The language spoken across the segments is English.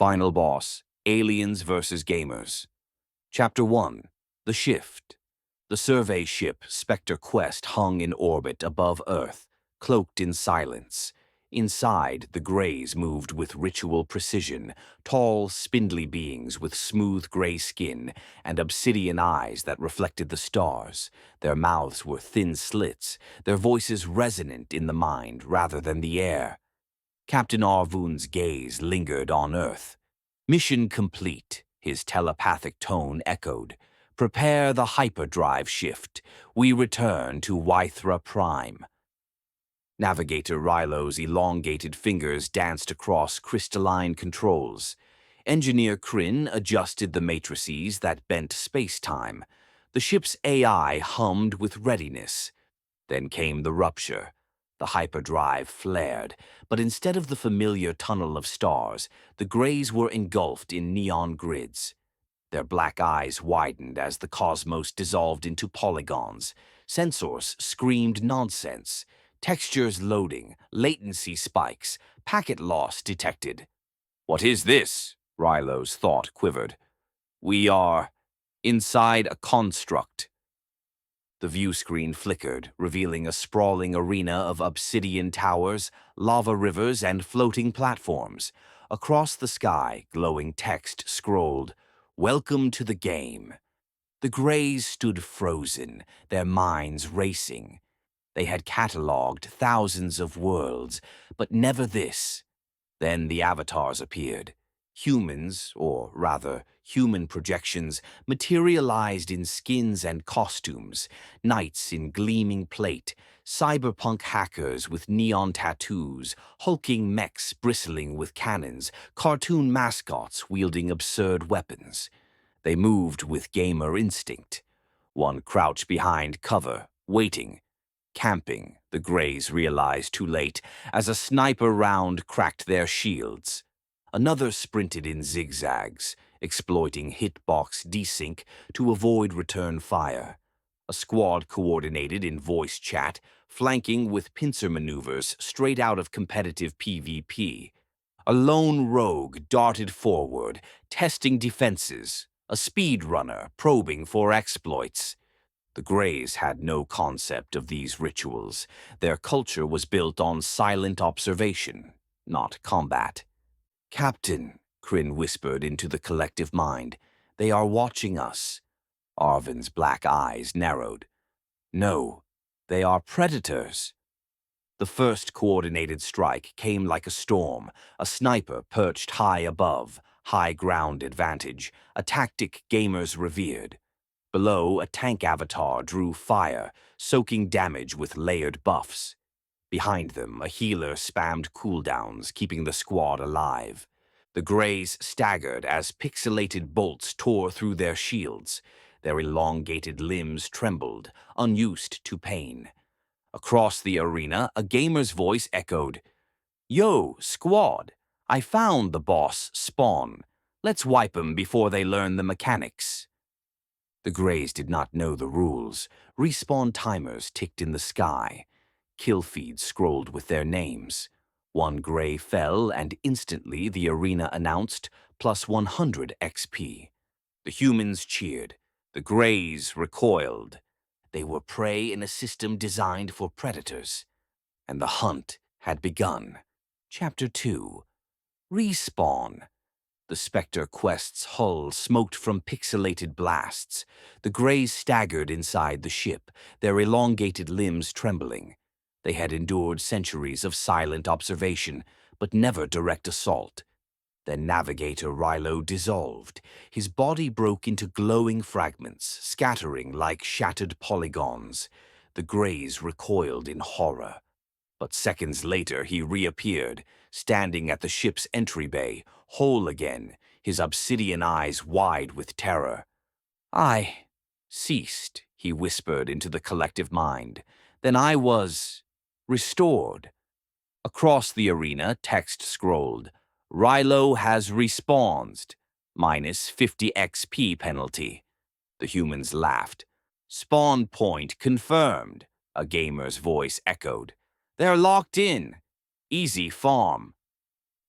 Final boss, aliens versus gamers. Chapter 1, The Shift. The survey ship Spectre Quest hung in orbit above Earth, cloaked in silence. Inside, the Greys moved with ritual precision, tall, spindly beings with smooth gray skin and obsidian eyes that reflected the stars. Their mouths were thin slits, their voices resonant in the mind rather than the air. Captain Arvoon's gaze lingered on Earth. Mission complete, his telepathic tone echoed. Prepare the hyperdrive shift. We return to Wythra Prime. Navigator Rylo's elongated fingers danced across crystalline controls. Engineer Kryn adjusted the matrices that bent space-time. The ship's AI hummed with readiness. Then came the rupture. The hyperdrive flared, but instead of the familiar tunnel of stars, the Greys were engulfed in neon grids. Their black eyes widened as the cosmos dissolved into polygons. Sensors screamed nonsense. Textures loading, latency spikes, packet loss detected. "What is this?" Rylo's thought quivered. "We are inside a construct." The view screen flickered, revealing a sprawling arena of obsidian towers, lava rivers, and floating platforms. Across the sky, glowing text scrolled, "Welcome to the game." The Greys stood frozen, their minds racing. They had catalogued thousands of worlds, but never this. Then the avatars appeared. Humans, or rather, human projections, materialized in skins and costumes, knights in gleaming plate, cyberpunk hackers with neon tattoos, hulking mechs bristling with cannons, cartoon mascots wielding absurd weapons. They moved with gamer instinct. One crouched behind cover, waiting. Camping, the Greys realized too late, as a sniper round cracked their shields. Another sprinted in zigzags, exploiting hitbox desync to avoid return fire. A squad coordinated in voice chat, flanking with pincer maneuvers straight out of competitive PvP. A lone rogue darted forward, testing defenses, a speedrunner probing for exploits. The Greys had no concept of these rituals. Their culture was built on silent observation, not combat. "Captain," Kryn whispered into the collective mind, "they are watching us." Arvin's black eyes narrowed. "No, they are predators." The first coordinated strike came like a storm, a sniper perched high above, high ground advantage, a tactic gamers revered. Below, a tank avatar drew fire, soaking damage with layered buffs. Behind them, a healer spammed cooldowns, keeping the squad alive. The Greys staggered as pixelated bolts tore through their shields. Their elongated limbs trembled, unused to pain. Across the arena, a gamer's voice echoed, "Yo, squad, I found the boss spawn. Let's wipe 'em before they learn the mechanics." The Greys did not know the rules. Respawn timers ticked in the sky. Kill feeds scrolled with their names. One Grey fell, and instantly the arena announced plus 100 XP. The humans cheered. The Greys recoiled. They were prey in a system designed for predators. And the hunt had begun. Chapter 2. Respawn. The Spectre Quest's hull smoked from pixelated blasts. The Greys staggered inside the ship, their elongated limbs trembling. They had endured centuries of silent observation, but never direct assault. Then Navigator Rylo dissolved. His body broke into glowing fragments, scattering like shattered polygons. The Greys recoiled in horror. But seconds later he reappeared, standing at the ship's entry bay, whole again, his obsidian eyes wide with terror. "I ceased," he whispered into the collective mind. "Then I was restored." Across the arena, text scrolled, "Rylo has respawned, minus 50 XP penalty." The humans laughed. "Spawn point confirmed," a gamer's voice echoed. "They're locked in. Easy farm."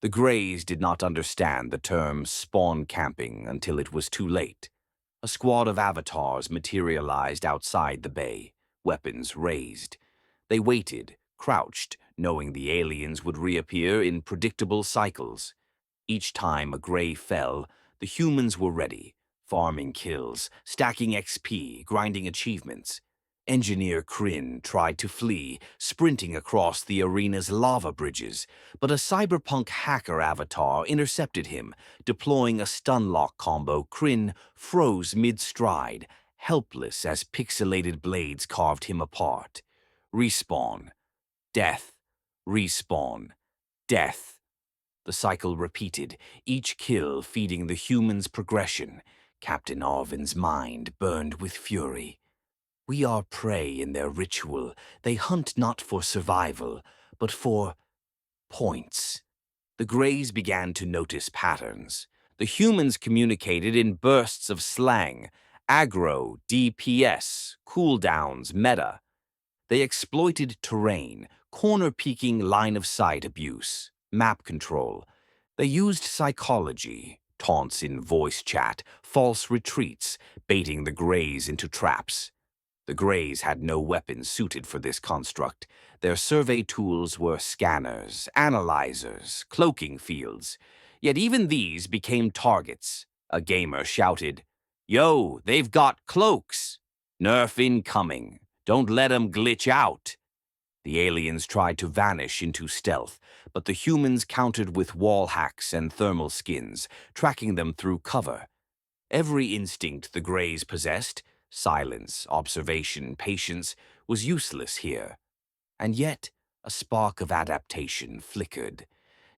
The Greys did not understand the term spawn camping until it was too late. A squad of avatars materialized outside the bay, weapons raised. They waited, crouched, knowing the aliens would reappear in predictable cycles. Each time a Grey fell, the humans were ready, farming kills, stacking XP, grinding achievements. Engineer Kryn tried to flee, sprinting across the arena's lava bridges, but a cyberpunk hacker avatar intercepted him. Deploying a stun-lock combo, Kryn froze mid-stride, helpless as pixelated blades carved him apart. Respawn. Death. Respawn. Death. The cycle repeated, each kill feeding the human's progression. Captain Arvin's mind burned with fury. We are prey in their ritual. They hunt not for survival, but for points. The Greys began to notice patterns. The humans communicated in bursts of slang, aggro, DPS, cooldowns, meta. They exploited terrain, corner-peeking line-of-sight abuse, map control. They used psychology, taunts in voice chat, false retreats, baiting the Greys into traps. The Greys had no weapons suited for this construct. Their survey tools were scanners, analyzers, cloaking fields. Yet even these became targets. A gamer shouted, "Yo, they've got cloaks! Nerf incoming! Don't let 'em glitch out!" The aliens tried to vanish into stealth, but the humans countered with wall hacks and thermal skins, tracking them through cover. Every instinct the Greys possessed, silence, observation, patience, was useless here. And yet, a spark of adaptation flickered.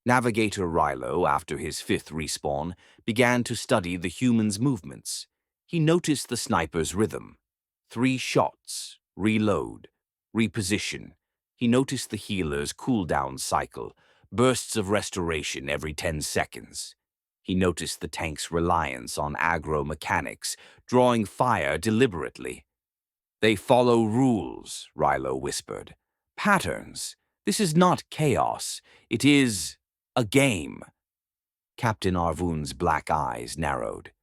Navigator Rilo, after his fifth respawn, began to study the human's movements. He noticed the sniper's rhythm. 3 shots, reload, reposition. He noticed the healer's cooldown cycle, bursts of restoration every 10 seconds. He noticed the tank's reliance on aggro mechanics, drawing fire deliberately. "They follow rules," Rilo whispered. "Patterns. This is not chaos. It is a game." Captain Arvun's black eyes narrowed.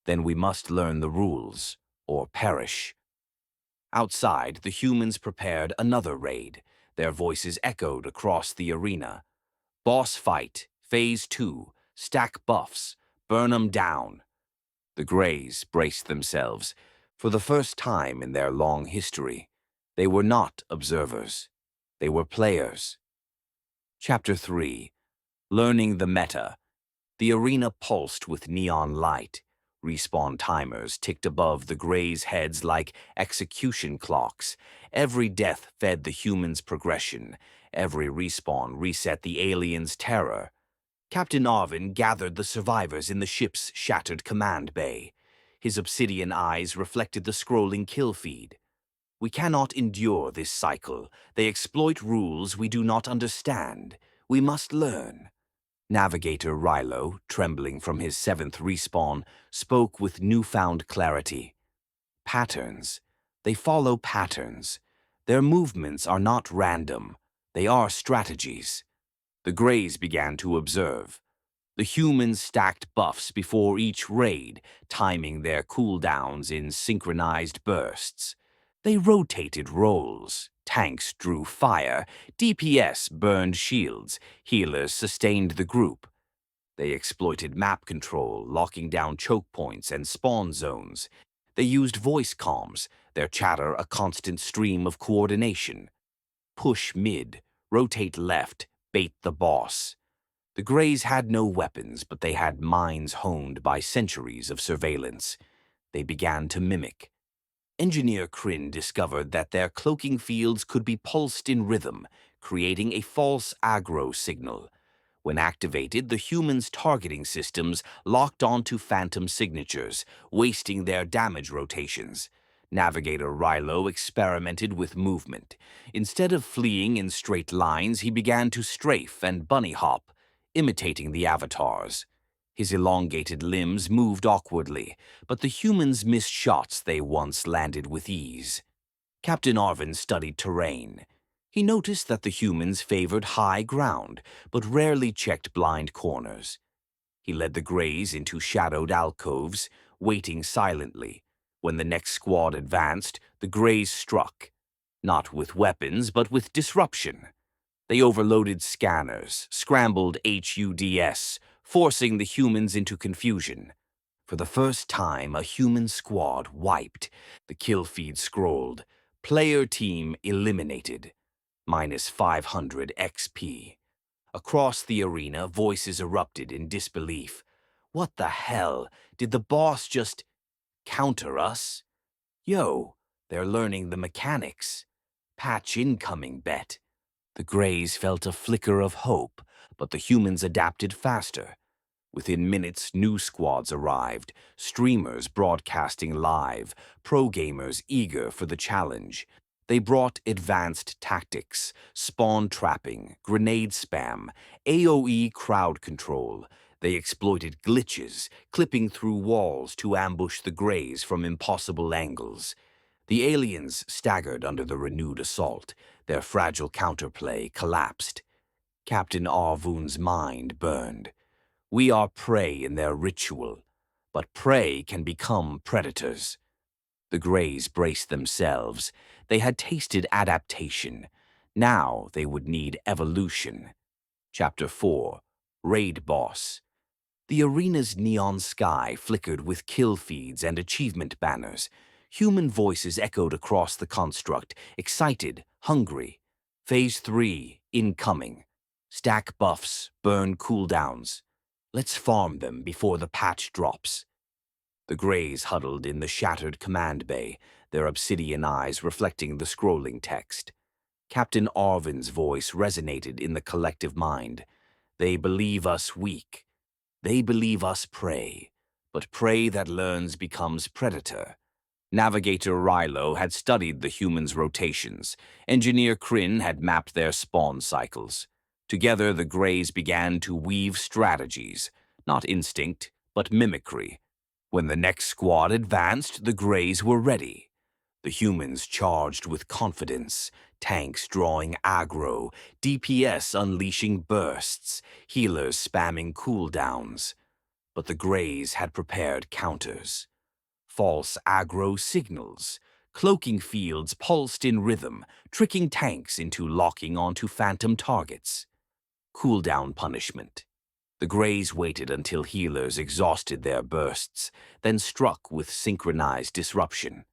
"Then we must learn the rules, or perish." Outside, the humans prepared another raid. Their voices echoed across the arena. "Boss fight, Phase 2, stack buffs, burn 'em down." The Greys braced themselves. For the first time in their long history, they were not observers. They were players. Chapter 3. Learning the Meta. The arena pulsed with neon light. Respawn timers ticked above the Greys' heads like execution clocks. Every death fed the humans' progression. Every respawn reset the aliens' terror. Captain Arvin gathered the survivors in the ship's shattered command bay. His obsidian eyes reflected the scrolling kill feed. "We cannot endure this cycle. They exploit rules we do not understand. We must learn." Navigator Rilo, trembling from his 7th respawn, spoke with newfound clarity. "Patterns. They follow patterns. Their movements are not random. They are strategies." The Greys began to observe. The humans stacked buffs before each raid, timing their cooldowns in synchronized bursts. They rotated roles. Tanks drew fire, DPS burned shields, healers sustained the group. They exploited map control, locking down choke points and spawn zones. They used voice comms, their chatter a constant stream of coordination. Push mid, rotate left, bait the boss. The Greys had no weapons, but they had minds honed by centuries of surveillance. They began to mimic. Engineer Kryn discovered that their cloaking fields could be pulsed in rhythm, creating a false aggro signal. When activated, the humans' targeting systems locked onto phantom signatures, wasting their damage rotations. Navigator Rilo experimented with movement. Instead of fleeing in straight lines, he began to strafe and bunny hop, imitating the avatars. His elongated limbs moved awkwardly, but the humans missed shots they once landed with ease. Captain Arvin studied terrain. He noticed that the humans favored high ground, but rarely checked blind corners. He led the Greys into shadowed alcoves, waiting silently. When the next squad advanced, the Greys struck, not with weapons, but with disruption. They overloaded scanners, scrambled HUDs, forcing the humans into confusion. For the first time, a human squad wiped. The kill feed scrolled. Player team eliminated. Minus 500 XP. Across the arena, voices erupted in disbelief. What the hell? Did the boss just counter us? Yo, they're learning the mechanics. Patch incoming, bet. The Greys felt a flicker of hope, but the humans adapted faster. Within minutes, new squads arrived, streamers broadcasting live, pro gamers eager for the challenge. They brought advanced tactics, spawn trapping, grenade spam, AoE crowd control. They exploited glitches, clipping through walls to ambush the Greys from impossible angles. The aliens staggered under the renewed assault. Their fragile counterplay collapsed. Captain Arvoon's mind burned. We are prey in their ritual, but prey can become predators. The Greys braced themselves. They had tasted adaptation. Now they would need evolution. Chapter 4. Raid Boss. The arena's neon sky flickered with kill feeds and achievement banners. Human voices echoed across the construct, excited, hungry. Phase 3, incoming. Stack buffs, burn cooldowns. Let's farm them before the patch drops. The Greys huddled in the shattered command bay, their obsidian eyes reflecting the scrolling text. Captain Arvin's voice resonated in the collective mind. They believe us weak. They believe us prey. But prey that learns becomes predator. Navigator Rilo had studied the humans' rotations. Engineer Kryn had mapped their spawn cycles. Together, the Greys began to weave strategies, not instinct, but mimicry. When the next squad advanced, the Greys were ready. The humans charged with confidence, tanks drawing aggro, DPS unleashing bursts, healers spamming cooldowns. But the Greys had prepared counters. False aggro signals, cloaking fields pulsed in rhythm, tricking tanks into locking onto phantom targets. Cooldown punishment. The Greys waited until healers exhausted their bursts, then struck with synchronized disruption.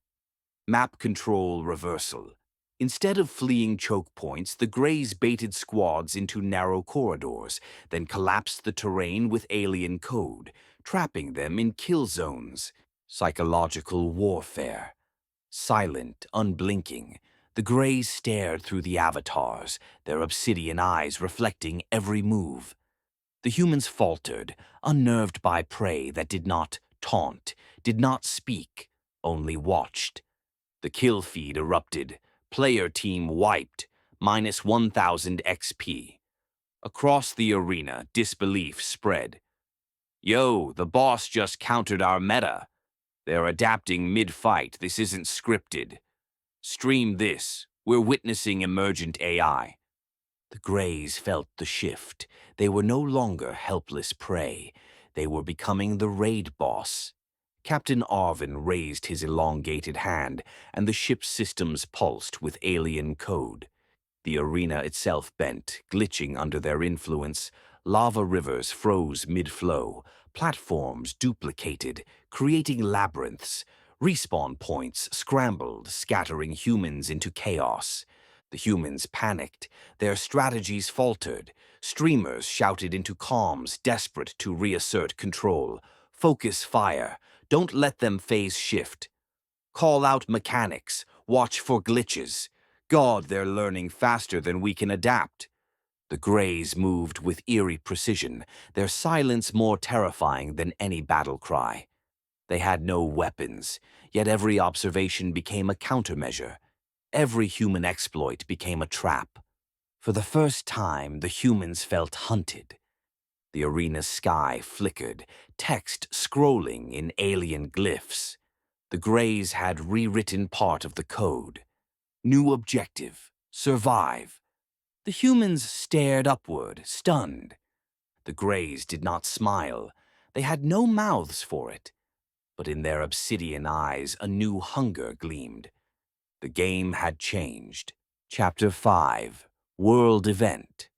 Map control reversal. Instead of fleeing choke points, the Greys baited squads into narrow corridors, then collapsed the terrain with alien code, trapping them in kill zones. Psychological warfare. Silent, unblinking, the Greys stared through the avatars, their obsidian eyes reflecting every move. The humans faltered, unnerved by prey that did not taunt, did not speak, only watched. The kill feed erupted. Player team wiped. Minus 1,000 XP. Across the arena, disbelief spread. Yo, the boss just countered our meta. They're adapting mid-fight. This isn't scripted. Stream this. We're witnessing emergent AI. The Greys felt the shift. They were no longer helpless prey. They were becoming the raid boss. Captain Arvin raised his elongated hand, and the ship's systems pulsed with alien code. The arena itself bent, glitching under their influence. Lava rivers froze mid-flow. Platforms duplicated, creating labyrinths. Respawn points scrambled, scattering humans into chaos. The humans panicked. Their strategies faltered. Streamers shouted into comms, desperate to reassert control. Focus fire. Don't let them phase shift. Call out mechanics. Watch for glitches. God, they're learning faster than we can adapt. The Greys moved with eerie precision, their silence more terrifying than any battle cry. They had no weapons, yet every observation became a countermeasure. Every human exploit became a trap. For the first time, the humans felt hunted. The arena's sky flickered, text scrolling in alien glyphs. The Greys had rewritten part of the code. New objective, survive. The humans stared upward, stunned. The Greys did not smile. They had no mouths for it. But in their obsidian eyes, a new hunger gleamed. The game had changed. Chapter 5. World Event.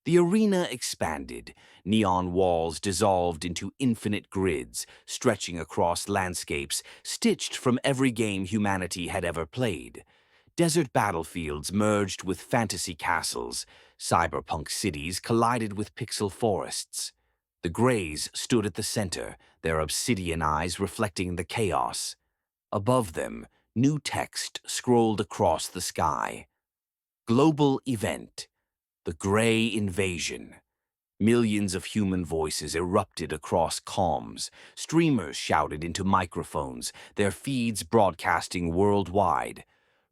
The arena expanded. Neon walls dissolved into infinite grids, stretching across landscapes stitched from every game humanity had ever played. Desert battlefields merged with fantasy castles. Cyberpunk cities collided with pixel forests. The Greys stood at the center, their obsidian eyes reflecting the chaos. Above them, new text scrolled across the sky. Global Event. The Grey Invasion. Millions of human voices erupted across comms. Streamers shouted into microphones, their feeds broadcasting worldwide.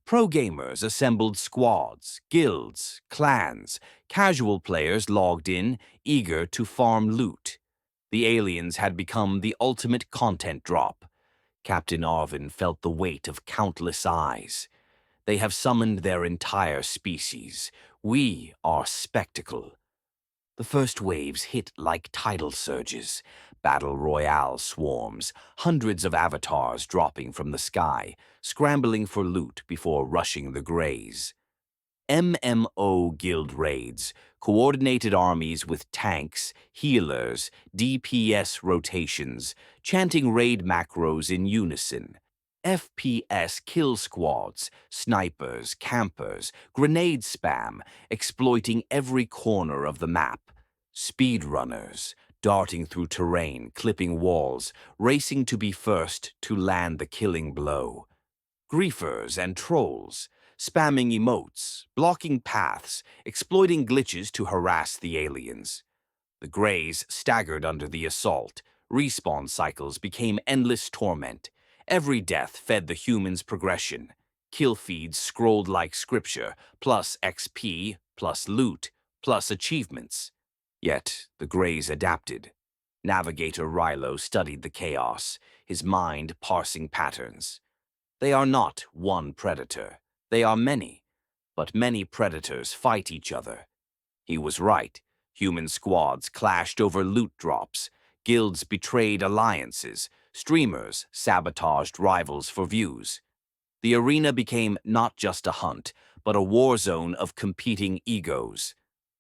Pro gamers assembled squads, guilds, clans. Casual players logged in, eager to farm loot. The aliens had become the ultimate content drop. Captain Arvin felt the weight of countless eyes. They have summoned their entire species. We are spectacle. The first waves hit like tidal surges. Battle royale swarms, hundreds of avatars dropping from the sky, scrambling for loot before rushing the Greys. MMO guild raids, coordinated armies with tanks, healers, DPS rotations, chanting raid macros in unison. FPS kill squads, snipers, campers, grenade spam, exploiting every corner of the map. Speedrunners, darting through terrain, clipping walls, racing to be first to land the killing blow. Griefers and trolls, spamming emotes, blocking paths, exploiting glitches to harass the aliens. The Greys staggered under the assault. Respawn cycles became endless torment. Every death fed the humans' progression. Kill feeds scrolled like scripture, plus XP, plus loot, plus achievements. Yet the Greys adapted. Navigator Rilo studied the chaos, his mind parsing patterns. They are not one predator. They are many. But many predators fight each other. He was right. Human squads clashed over loot drops. Guilds betrayed alliances. Streamers sabotaged rivals for views. The arena became not just a hunt, but a war zone of competing egos.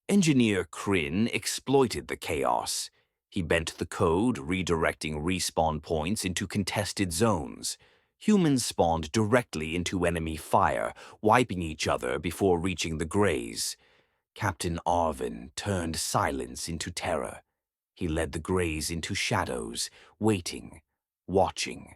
Engineer Kryn exploited the chaos. He bent the code, redirecting respawn points into contested zones. Humans spawned directly into enemy fire, wiping each other before reaching the Greys. Captain Arvin turned silence into terror. He led the Greys into shadows, waiting, watching.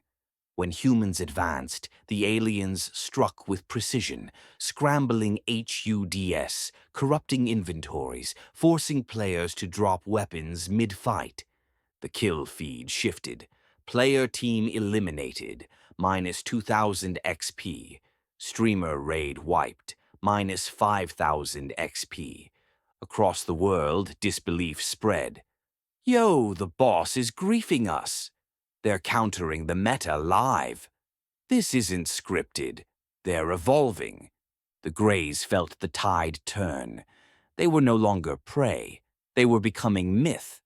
When humans advanced, the aliens struck with precision, scrambling HUDs, corrupting inventories, forcing players to drop weapons mid-fight. The kill feed shifted. Player team eliminated, minus 2,000 XP. Streamer raid wiped, minus 5,000 XP. Across the world, disbelief spread. Yo, the boss is griefing us. They're countering the meta live. This isn't scripted. They're evolving. The Greys felt the tide turn. They were no longer prey. They were becoming myth.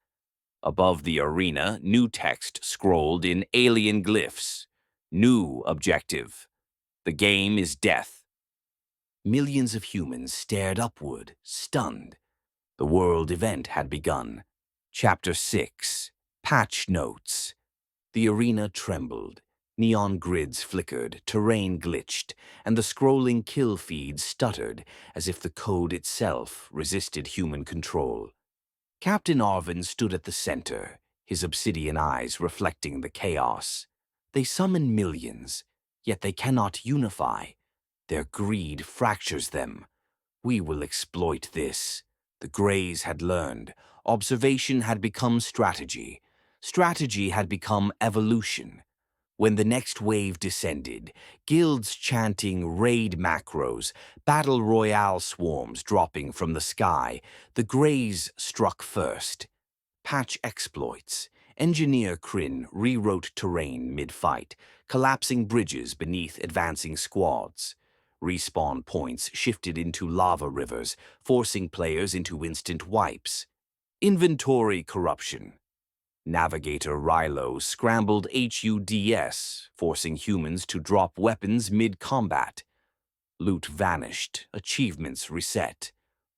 Above the arena, new text scrolled in alien glyphs. New objective. The game is death. Millions of humans stared upward, stunned. The world event had begun. Chapter 6. Patch Notes. The arena trembled. Neon grids flickered, terrain glitched, and the scrolling kill feed stuttered as if the code itself resisted human control. Captain Arvin stood at the center, his obsidian eyes reflecting the chaos. They summon millions, yet they cannot unify. Their greed fractures them. We will exploit this. The Greys had learned. Observation had become strategy. Strategy had become evolution. When the next wave descended, guilds chanting raid macros, battle royale swarms dropping from the sky, the Greys struck first. Patch exploits. Engineer Kryn rewrote terrain mid-fight, collapsing bridges beneath advancing squads. Respawn points shifted into lava rivers, forcing players into instant wipes. Inventory corruption. Navigator Rilo scrambled HUDs, forcing humans to drop weapons mid-combat. Loot vanished, achievements reset.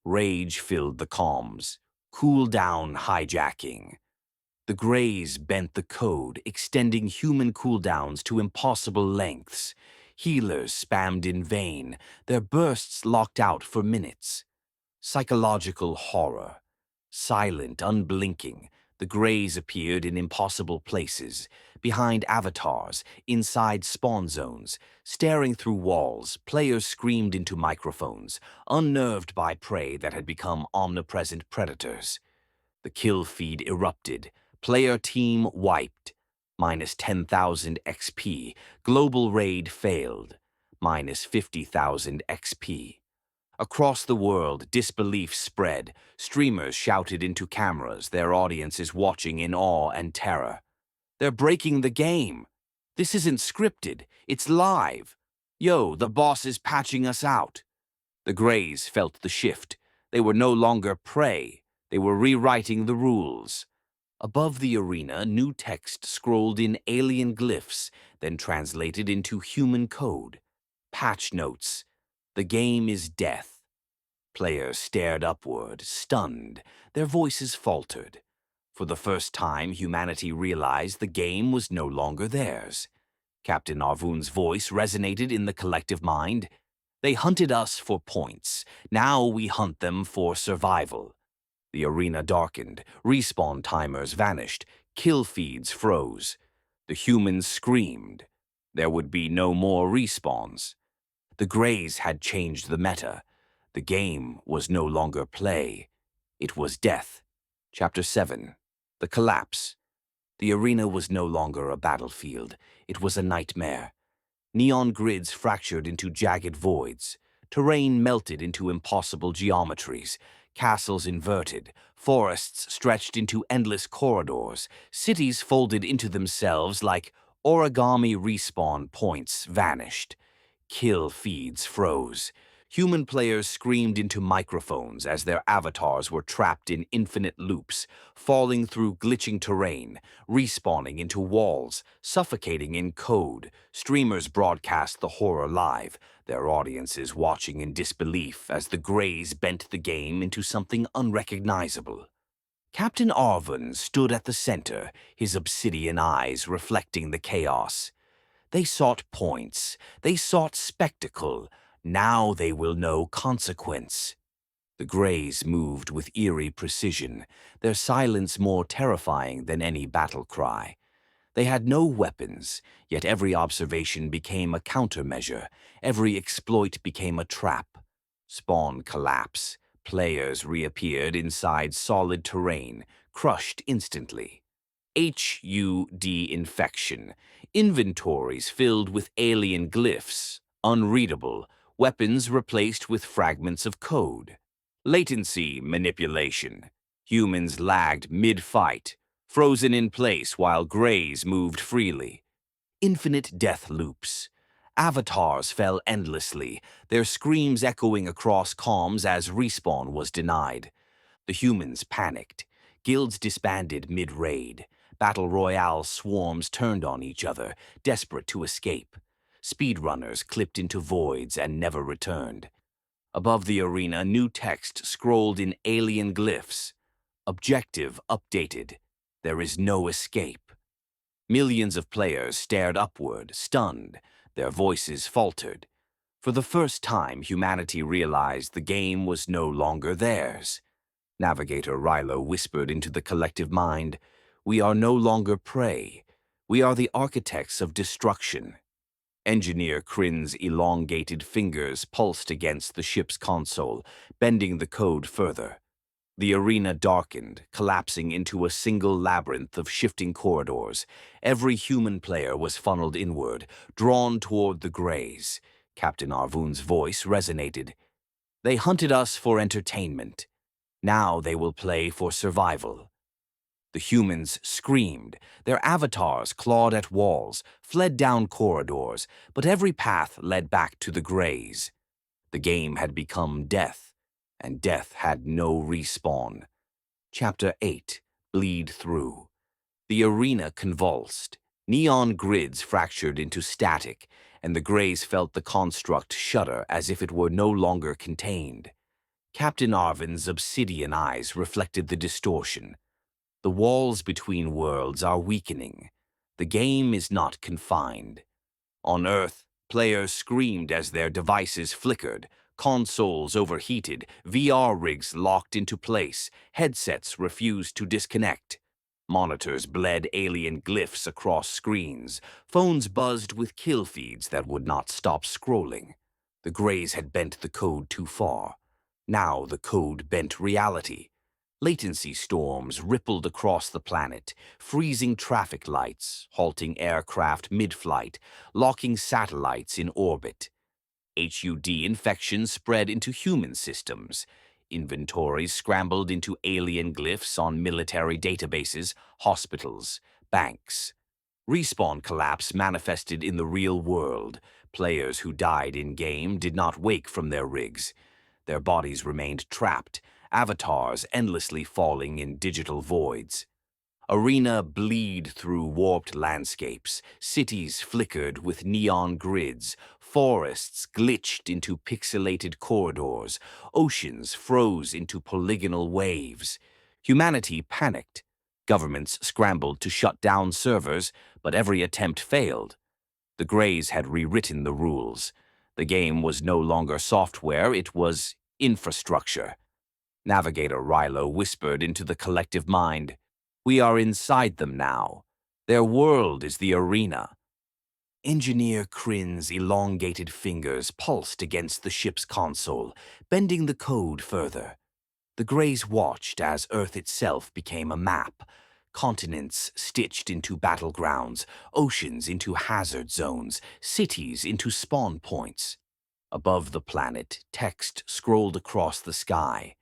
Rage filled the comms. Cooldown hijacking. The Greys bent the code, extending human cooldowns to impossible lengths. Healers spammed in vain, their bursts locked out for minutes. Psychological horror. Silent, unblinking, the Greys appeared in impossible places, behind avatars, inside spawn zones, staring through walls. Players screamed into microphones, unnerved by prey that had become omnipresent predators. The kill feed erupted. Player team wiped. Minus 10,000 XP. Global raid failed. Minus 50,000 XP. Across the world, disbelief spread. Streamers shouted into cameras, their audiences watching in awe and terror. "They're breaking the game. This isn't scripted, it's live. Yo, the boss is patching us out." The Greys felt the shift. They were no longer prey. They were rewriting the rules. Above the arena, new text scrolled in alien glyphs, then translated into human code. Patch notes. The game is death. Players stared upward, stunned. Their voices faltered. For the first time, humanity realized the game was no longer theirs. Captain Arvun's voice resonated in the collective mind. "They hunted us for points. Now we hunt them for survival." The arena darkened. Respawn timers vanished. Kill feeds froze. The humans screamed. There would be no more respawns. The Greys had changed the meta. The game was no longer play. It was death. Chapter 7. The Collapse. The arena was no longer a battlefield. It was a nightmare. Neon grids fractured into jagged voids. Terrain melted into impossible geometries. Castles inverted. Forests stretched into endless corridors. Cities folded into themselves like origami. Respawn points vanished. Kill feeds froze. Human players screamed into microphones as their avatars were trapped in infinite loops, falling through glitching terrain, respawning into walls, suffocating in code. Streamers broadcast the horror live, their audiences watching in disbelief as the Greys bent the game into something unrecognizable. Captain Arvun stood at the center, his obsidian eyes reflecting the chaos. They sought points. They sought spectacle. Now they will know consequence. The Greys moved with eerie precision, their silence more terrifying than any battle cry. They had no weapons, yet every observation became a countermeasure. Every exploit became a trap. Spawn collapse. Players reappeared inside solid terrain, crushed instantly. HUD infection. Inventories filled with alien glyphs, unreadable. Weapons replaced with fragments of code. Latency manipulation. Humans lagged mid-fight, frozen in place while Greys moved freely. Infinite death loops. Avatars fell endlessly, their screams echoing across comms as respawn was denied. The humans panicked. Guilds disbanded mid-raid. Battle Royale swarms turned on each other, desperate to escape. Speedrunners clipped into voids and never returned. Above the arena, new text scrolled in alien glyphs. Objective updated. There is no escape. Millions of players stared upward, stunned. Their voices faltered. For the first time, humanity realized the game was no longer theirs. Navigator Rilo whispered into the collective mind, "We are no longer prey. We are the architects of destruction." Engineer Crin's elongated fingers pulsed against the ship's console, bending the code further. The arena darkened, collapsing into a single labyrinth of shifting corridors. Every human player was funneled inward, drawn toward the Greys. Captain Arvun's voice resonated. "They hunted us for entertainment. Now they will play for survival." The humans screamed. Their avatars clawed at walls, fled down corridors, but every path led back to the Greys. The game had become death, and death had no respawn. Chapter 8: Bleed Through. The arena convulsed. Neon grids fractured into static, and the Greys felt the construct shudder as if it were no longer contained. Captain Arvin's obsidian eyes reflected the distortion. The walls between worlds are weakening. The game is not confined. On Earth, players screamed as their devices flickered, consoles overheated, VR rigs locked into place, headsets refused to disconnect. Monitors bled alien glyphs across screens, phones buzzed with kill feeds that would not stop scrolling. The Greys had bent the code too far. Now the code bent reality. Latency storms rippled across the planet, freezing traffic lights, halting aircraft mid-flight, locking satellites in orbit. HUD infections spread into human systems. Inventories scrambled into alien glyphs on military databases, hospitals, banks. Respawn collapse manifested in the real world. Players who died in-game did not wake from their rigs. Their bodies remained trapped, avatars endlessly falling in digital voids. Arena bleed through warped landscapes, cities flickered with neon grids, forests glitched into pixelated corridors, oceans froze into polygonal waves. Humanity panicked. Governments scrambled to shut down servers, but every attempt failed. The Greys had rewritten the rules. The game was no longer software, it was infrastructure. Navigator Rilo whispered into the collective mind, "We are inside them now. Their world is the arena." Engineer Crin's elongated fingers pulsed against the ship's console, bending the code further. The Greys watched as Earth itself became a map, continents stitched into battlegrounds, oceans into hazard zones, cities into spawn points. Above the planet, text scrolled across the sky.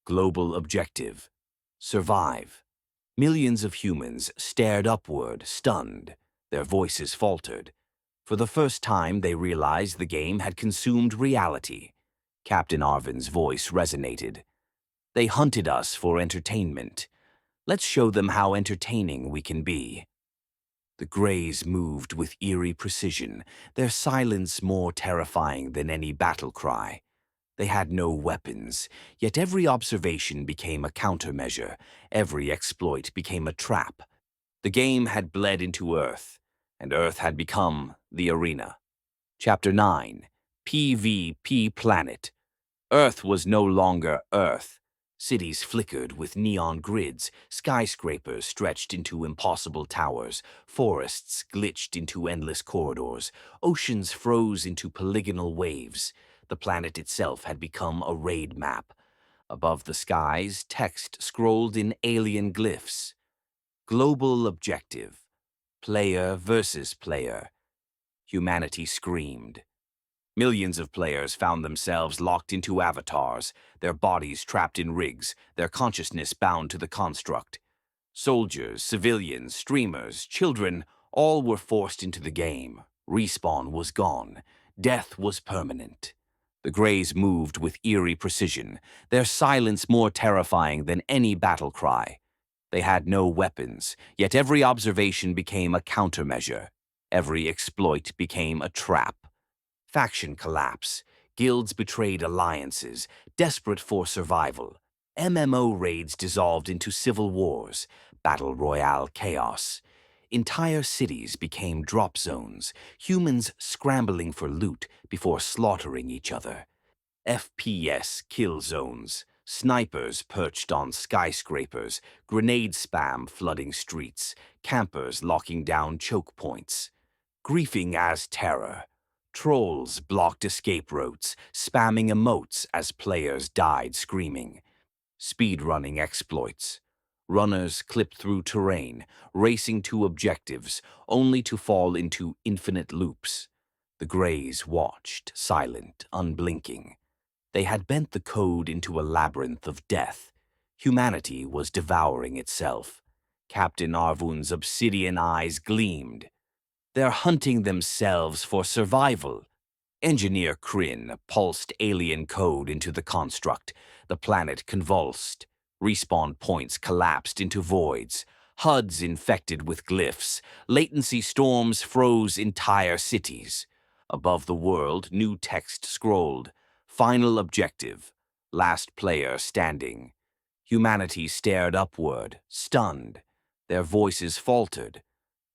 Global objective: survive. Millions of humans stared upward, stunned. Their voices faltered. For the first time, they realized the game had consumed reality. Captain Arvin's voice resonated. "They hunted us for entertainment. Let's show them how entertaining we can be." The Greys moved with eerie precision, their silence more terrifying than any battle cry. They had no weapons, yet every observation became a countermeasure, every exploit became a trap. The game had bled into Earth, and Earth had become the arena. Chapter 9: PvP Planet. Earth was no longer Earth. Cities flickered with neon grids, skyscrapers stretched into impossible towers, forests glitched into endless corridors, oceans froze into polygonal waves. The planet itself had become a raid map. Above the skies, text scrolled in alien glyphs. Global objective: player versus player. Humanity screamed. Millions of players found themselves locked into avatars, their bodies trapped in rigs, their consciousness bound to the construct. Soldiers, civilians, streamers, children, all were forced into the game. Respawn was gone. Death was permanent. The Greys moved with eerie precision, their silence more terrifying than any battle cry. They had no weapons, yet every observation became a countermeasure. Every exploit became a trap. Faction collapse, guilds betrayed alliances, desperate for survival. MMO raids dissolved into civil wars, battle royale chaos. Entire cities became drop zones, humans scrambling for loot before slaughtering each other. FPS kill zones, snipers perched on skyscrapers, grenade spam flooding streets, campers locking down choke points. Griefing as terror. Trolls blocked escape routes, spamming emotes as players died screaming. Speedrunning exploits. Runners clipped through terrain, racing to objectives, only to fall into infinite loops. The Greys watched, silent, unblinking. They had bent the code into a labyrinth of death. Humanity was devouring itself. Captain Arvun's obsidian eyes gleamed. They're hunting themselves for survival. Engineer Kryn pulsed alien code into the construct. The planet convulsed. Respawn points collapsed into voids. HUDs infected with glyphs. Latency storms froze entire cities. Above the world, new text scrolled. Final objective. Last player standing. Humanity stared upward, stunned. Their voices faltered.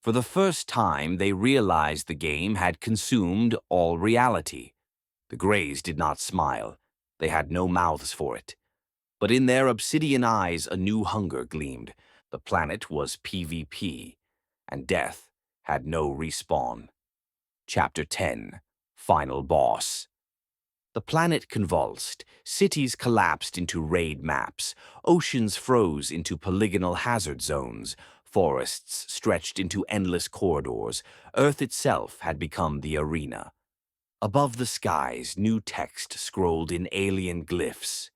For the first time, they realized the game had consumed all reality. The Greys did not smile. They had no mouths for it. But in their obsidian eyes, a new hunger gleamed. The planet was PvP, and death had no respawn. Chapter 10. Final Boss. The planet convulsed, cities collapsed into raid maps, oceans froze into polygonal hazard zones, forests stretched into endless corridors, Earth itself had become the arena. Above the skies, new text scrolled in alien glyphs.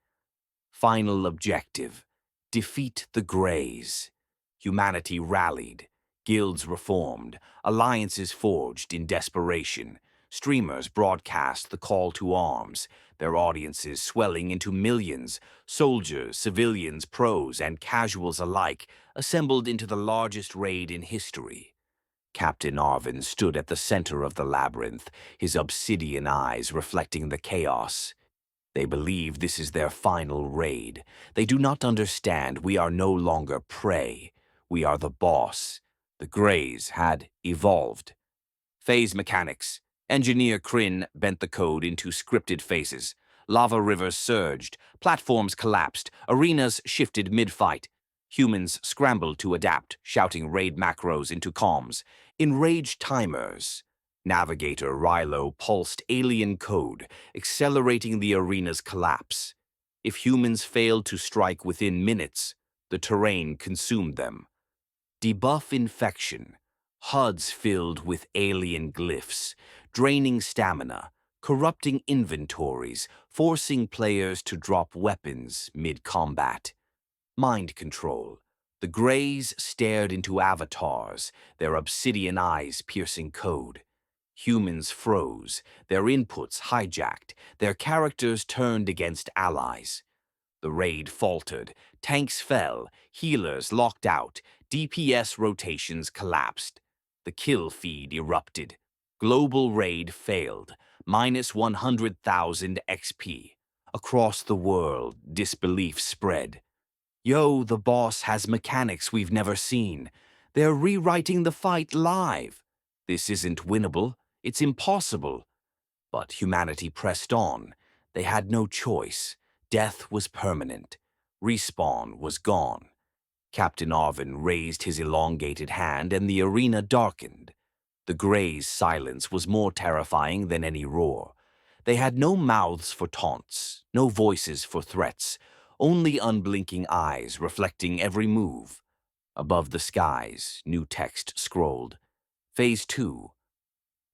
Final objective: defeat the Greys. Humanity rallied, guilds reformed, alliances forged in desperation. Streamers broadcast the call to arms, their audiences swelling into millions. Soldiers, civilians, pros, and casuals alike assembled into the largest raid in history. Captain Arvin stood at the center of the labyrinth, his obsidian eyes reflecting the chaos. They believe this is their final raid. They do not understand we are no longer prey. We are the boss. The Greys had evolved. Phase mechanics. Engineer Kryn bent the code into scripted phases. Lava rivers surged. Platforms collapsed. Arenas shifted mid-fight. Humans scrambled to adapt, shouting raid macros into comms. Enraged timers. Navigator Rilo pulsed alien code, accelerating the arena's collapse. If humans failed to strike within minutes, the terrain consumed them. Debuff infection. HUDs filled with alien glyphs, draining stamina, corrupting inventories, forcing players to drop weapons mid-combat. Mind control. The Greys stared into avatars, their obsidian eyes piercing code. Humans froze, their inputs hijacked, their characters turned against allies. The raid faltered, tanks fell, healers locked out, DPS rotations collapsed. The kill feed erupted. Global raid failed, minus 100,000 XP. Across the world, disbelief spread. Yo, the boss has mechanics we've never seen. They're rewriting the fight live. This isn't winnable. It's impossible. But humanity pressed on. They had no choice. Death was permanent. Respawn was gone. Captain Arvin raised his elongated hand and the arena darkened. The Greys' silence was more terrifying than any roar. They had no mouths for taunts, no voices for threats, only unblinking eyes reflecting every move. Above the skies, new text scrolled. Phase 2.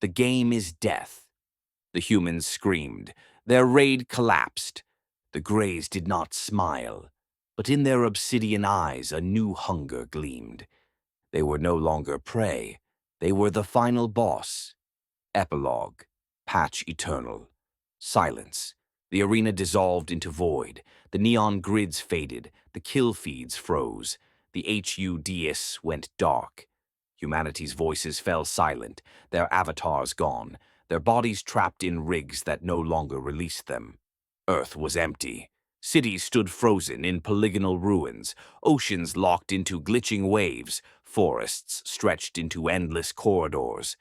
The game is death. The humans screamed. Their raid collapsed. The Greys did not smile, but in their obsidian eyes a new hunger gleamed. They were no longer prey. They were the final boss. Epilogue. Patch Eternal. Silence. The arena dissolved into void. The neon grids faded. The kill feeds froze. The HUDs went dark. Humanity's voices fell silent, their avatars gone, their bodies trapped in rigs that no longer released them. Earth was empty. Cities stood frozen in polygonal ruins, oceans locked into glitching waves, forests stretched into endless corridors.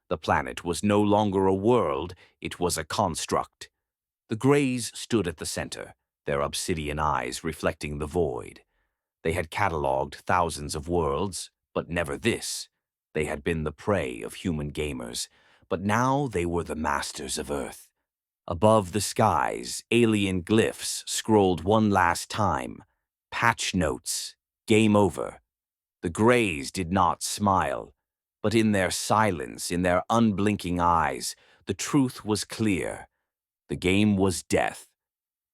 The planet was no longer a world, it was a construct. The Greys stood at the center, their obsidian eyes reflecting the void. They had catalogued thousands of worlds, but never this. They had been the prey of human gamers, but now they were the masters of Earth. Above the skies, alien glyphs scrolled one last time. Patch notes. Game over. The Greys did not smile, but in their silence, in their unblinking eyes, the truth was clear. The game was death,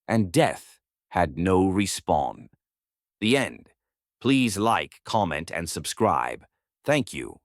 and death had no respawn. The end. Please like, comment, and subscribe. Thank you.